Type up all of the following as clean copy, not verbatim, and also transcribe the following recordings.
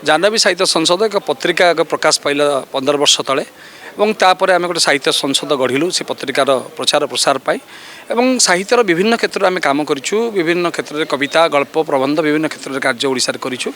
जाह्नवी साहित्य संसद एक पत्रिका प्रकाश पाइला 15 वर्ष तले এবং তারপরে আমি গোটে সাহিত্য সংসদ গঢ়িলু সে পত্রিকার প্রচার প্রসার পাই এবং সাহিত্যর বিভিন্ন ক্ষেত্রে আমি কাম করিছু বিভিন্ন ক্ষেত্রে কবিতা গল্প প্রবন্ধ বিভিন্ন ক্ষেত্রে কার্য ওড়িশার করিছু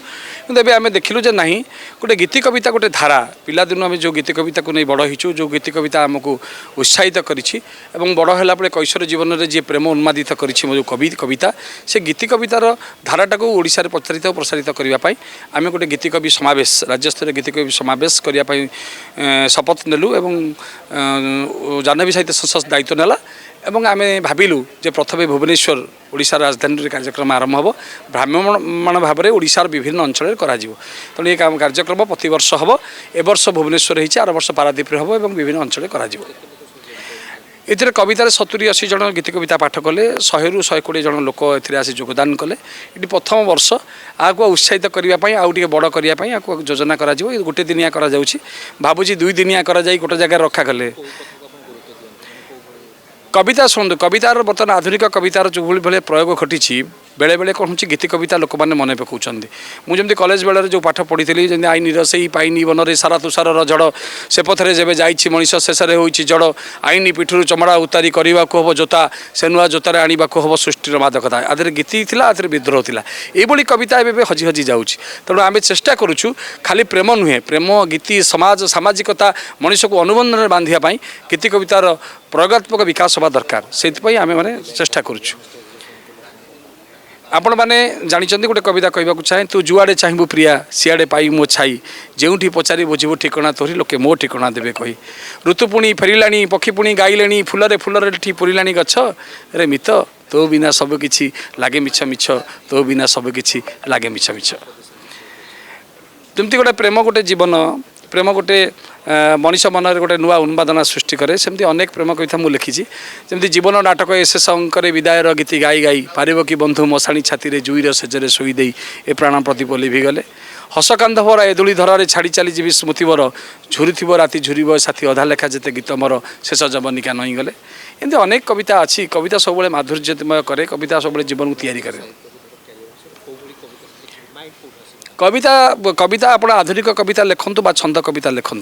কিন্তু এবে আমি দেখিলু যে নাই গোটে গীতি কবিতা গোটে ধারা পিলাদিনু আমি যে গীতি কবিতাকে নেই বড় হইছু যে গীতি কবিতা আমাকে উৎসাহিত করিছি এবং বড় হলা পরে কৈশোর জীবনের যে প্রেম উন্মাদিত করিছি মো কবিতা সে গীতি কবিতার ধারাটাকে ওড়িশার প্রচারিত ও প্রসারিত করিবা পাই আমি গোটে গীতি কবি সমাবেশ রাজ্যস্তরীয় গীতি কবি সমাবেশ করিয়া পাই শপথ নেলু এবং जाह्नवी साहित्य संसद दायित्व नेला এবং আমি ভাবিলু যে প্রথমে ভুবনেশ্বর ওড়িশার রাজধানীর কার্যক্রম আরম্ভ হব ভ্রাম্যমাণ ভাবে ওড়িশার বিভিন্ন অঞ্চলের করা যাব তেমন এই কার্যক্রম প্রতবর্ষ হব এবর্ষ ভুবনেশ্বর হয়েছে আর বর্ষ পারাদ্বীপে হব এবং বিভিন্ন অঞ্চলে করা যাব এতে কবিতার 70-80 জন গীতি কবিতা পাঠ কলে 100 ରୁ 120 জন লোক এতে আসি যোগদান কলে এটি প্রথম বর্ষ আগু উৎসাহিত করা আউ টিকে বড় করা আগু যোজনা করা গোটে দিনিয়া করা যাଉଛି ভাবুছি 2 দিনিয়া করা যাই গোটে জায়গায় রক্ষা কলে कविता शुणु कवितार बर्तमान आधुनिक कवितार जो भाई प्रयोग घटी बेले बेले कौन हो गीति कविता लोक मैंने मन पकाउं मुझे कॉलेज बेले जो पाठ पढ़ी जमी आई निरसई पाइनी वनरे सारा तुषार जड़ से पथरे जब जाइए मनीष शेष होती जड़ आईनी पिठू चमड़ा उतारी करने को हम जोता से नुआ जोतार आने को हम सृष्टिर मादकता आधे गीति थी आधे विद्रोह थी ये कविता एवं हजि हजि जाऊँगी तेणु आम चेष्टा करुँ खाली प्रेम नुहे प्रेम गीति समाज सामाजिकता मनीष को अनुबंधन बांधापी गीति कवितार प्रयोगात्मक विकास हवा दरकार से आम मैंने चेष्टा करुँ आपण मैंने जानते गोटे कविता कहवाक चाहे तू जुआड़े चाहबू प्रिया सियाड़े पाई मो छाई जोठी पचारि बुझबू ठिकणा तोरी लोके मो ठिकणा देवे कही ऋतु पुणी फेरला पक्षी पुणी गाइले फुलरे फुलरे पुरला गछ रे मित तो बिना सबकि लगे मिछ मिछ तो बिना सबकि लगे मिछ मिछ जमती गोटे प्रेम गोटे जीवन प्रेम गोटे मनीष मन गोटे नुआ उन्मादना सृष्टि करे सेमती अनेक प्रेम कविता मुझे लिखी जमी जीवन नाटक एस अंकरे विदायर गीति गाई गाई पारिब कि बंधु मशाणी छाती जुईर सेजरे शोईदे ए प्राण प्रदीप लिभिगले हस कांध भरा एदुली धरारे छाड़ी चली जीवी स्मृति मोर झुरी राति झुरब साथी अधा लेखा जिते गीत मोर शेष जवनिका नई गले एमती अनेक कविता अच्छी कविता सब माधुर्यमय करे कविता सब जीवन को तैयारी करे कविता कविता आप आधुनिक कविता लिखु बा छंद कविता लिखु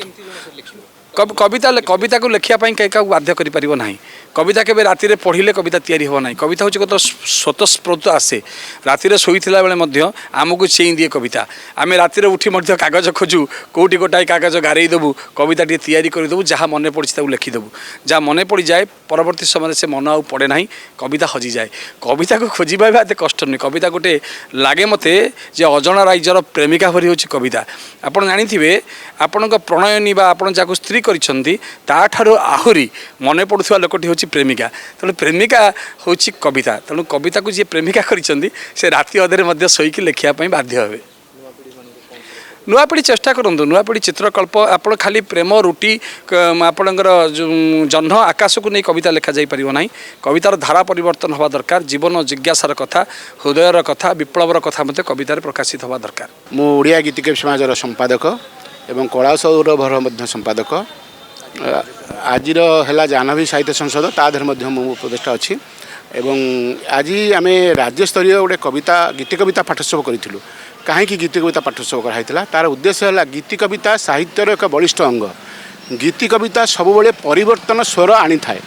कविता को लिखापी क्या बाध्य करना कविता के राति पढ़ले कविता तैयारी हो ना कविता हूँ गोटे स्वतस्फूर्त आसे राति शोला बेले आमको चेई दिए कविता आम राति उठी कागज खोजु कौटी गोटाए कागज गारे देवु कविता टी तैयारी करदेवु जहाँ मन पड़ी लिखिदेवु जहाँ मन पड़ जाए परवर्त समय से मन आउ पड़े ना कविता हजि जाए कविता को खोजा एत कष्ट नुहे कविता गोटे लगे मत जे अजणा राइजर प्रेमिका भरी हूँ कविता आपड़ जानी आपण प्रणयनी आप स्त्री कर आहरी मन पड़ुवा लोकटी हूँ प्रेमिका तेणु प्रेमिका हूँ कविता तेणु कविता को जी प्रेमिका से राति अधे शोक लिखापी बाध्य हे नुआ पीढ़ी चेष्टा करूँ नुआ पीढ़ी चित्रकल्प आप खाली प्रेम रुटी आपणकर जह्न आकाश को नहीं कविता लिखा जा पार ना कवितार धारा परिवर्तन हवा दरकार जीवन जिज्ञासार कथा हृदयर कथा विप्लवर कथा मत कवितार प्रकाशित हवा दरकार मु ओडिया गीतिकवि समाजर संपादक एवं कला सौरभर संपादक आज है जाह्नवी साहित्य संसद ताधर उपदेष्टा अच्छी एवं आज आम राज्यस्तरीय गोटे कविता गीति कविता पाठोत्सव करूँ कहीं गीति कविता पाठोत्सव कराइला तार उद्देश्य है गीति कविता साहित्यर एक बलिष्ठ अंग गीति कविता सब परिवर्तन स्वर आनी थाए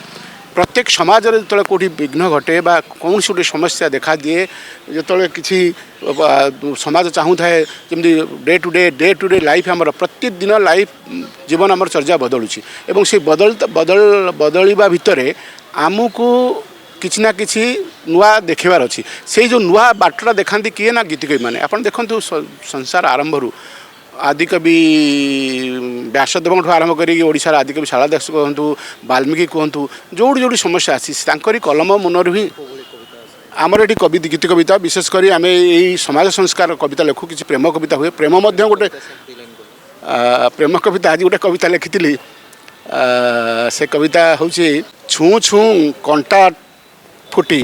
प्रत्येक समाज जो कौटी विघ्न घटे बा कौन गोटे समस्या देखा दिए जो किसी समाज चाहू थाए जमी डे टू डे लाइफ आमर प्रत्येक दिन लाइफ जीवन आमर चर्चा बदलुची एवं से बदलवा भितर आमको किसी ना किसी नुआ देखार अच्छी से जो नुआ बाटटा देखाती किए ना गीतिकवि मैंने आप देखु संसार आरंभ आदिकवि व्यासदेव आरंभ करोशार आदिकवि शारदा दास कहतु वाल्मीकि कहतु जोड़ी जोड़ी समस्या आसी कलम मनर ही आमर ये कवि गीति कविता विशेषकर आम यही समाज संस्कार कविता लिखु किसी प्रेम कविता हुए प्रेम गोटे प्रेम कविता आज गोटे कविता लिखी से कविता हूँ छू छू कंटा फुटी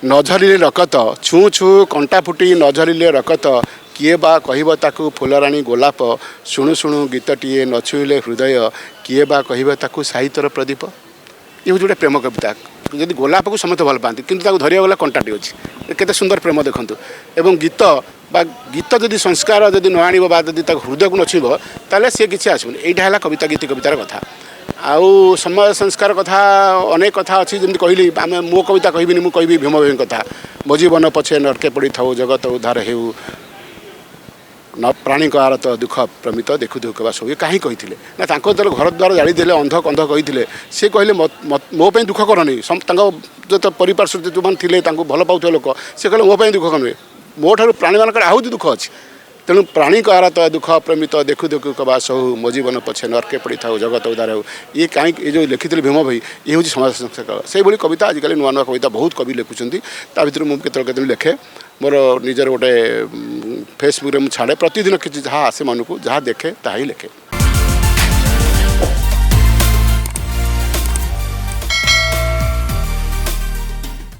नझरिले रकत छू छू कंटा फुटी नझरिले रकत किए बा कहब ताकू फुलराणी गोलाप शुणु शुणु गीतटीए नछुईले हृदय किए बा कहब ताकू साहित्यर प्रदीप ये हूँ गोटे प्रेम कविता ଯଦି ଗୋଲାପକୁ ସମସ୍ତେ ଭଲ ପାଆନ୍ତି କିନ୍ତୁ ତାକୁ ଧରିବାକୁ ଗଲେ କଣ୍ଟାଟି ଅଛି କେତେ ସୁନ୍ଦର ପ୍ରେମ ଦେଖନ୍ତୁ ଏବଂ ଗୀତ ବା ଗୀତ ଯଦି ସଂସ୍କାର ଯଦି ନ ଆଣିବ ବା ଯଦି ତାକୁ ହୃଦୟକୁ ନଛିବ ତାହେଲେ ସେ କିଛି ଆସିବନି ଏଇଟା ହେଲା କବିତା ଗୀତି କବିତାର କଥା ଆଉ ସମାଜ ସଂସ୍କାର କଥା ଅନେକ କଥା ଅଛି ଯେମିତି କହିଲି ଆମେ ମୋ କବିତା କହିବିନି ମୁଁ କହିବି ଭୀମ ଭୋଇଙ୍କ କଥା ମୋ ଜୀବନ ପଛେ ନର୍କେ ପଡ଼ିଥାଉ ଜଗତ ଉଦ୍ଧାର ହେଉ न प्राणीको आरत दुख प्रमित देखु दुख बा सब कहीं कही ना घर द्वार जाड़ी अंध कंध कही सी कहले मो दुख करनी जो तो परिपार्श्व जो मैंने थे भल पाऊे लोक सी कहले मो दुख करनी मो ठार प्राणी मान आहूति दुख अच्छी तेणु प्राणी को आरत दुख प्रमित देखु दुख बा सहु मो जीवन पछे नरके पड़ी था जगत उदार हो ये कहीं ये जो लिखी भीम भाई ये हूँ समाज संस्कार से भाई कविता आजिकल नुआ नुआ कविता बहुत कवि लिखुंट ता भर मुझे केत लिखे मोर निजर गोटे फेसबुक में छाड़े प्रतिदिन किसी जहाँ आसे मन को जहाँ देखे ता ही लिखे।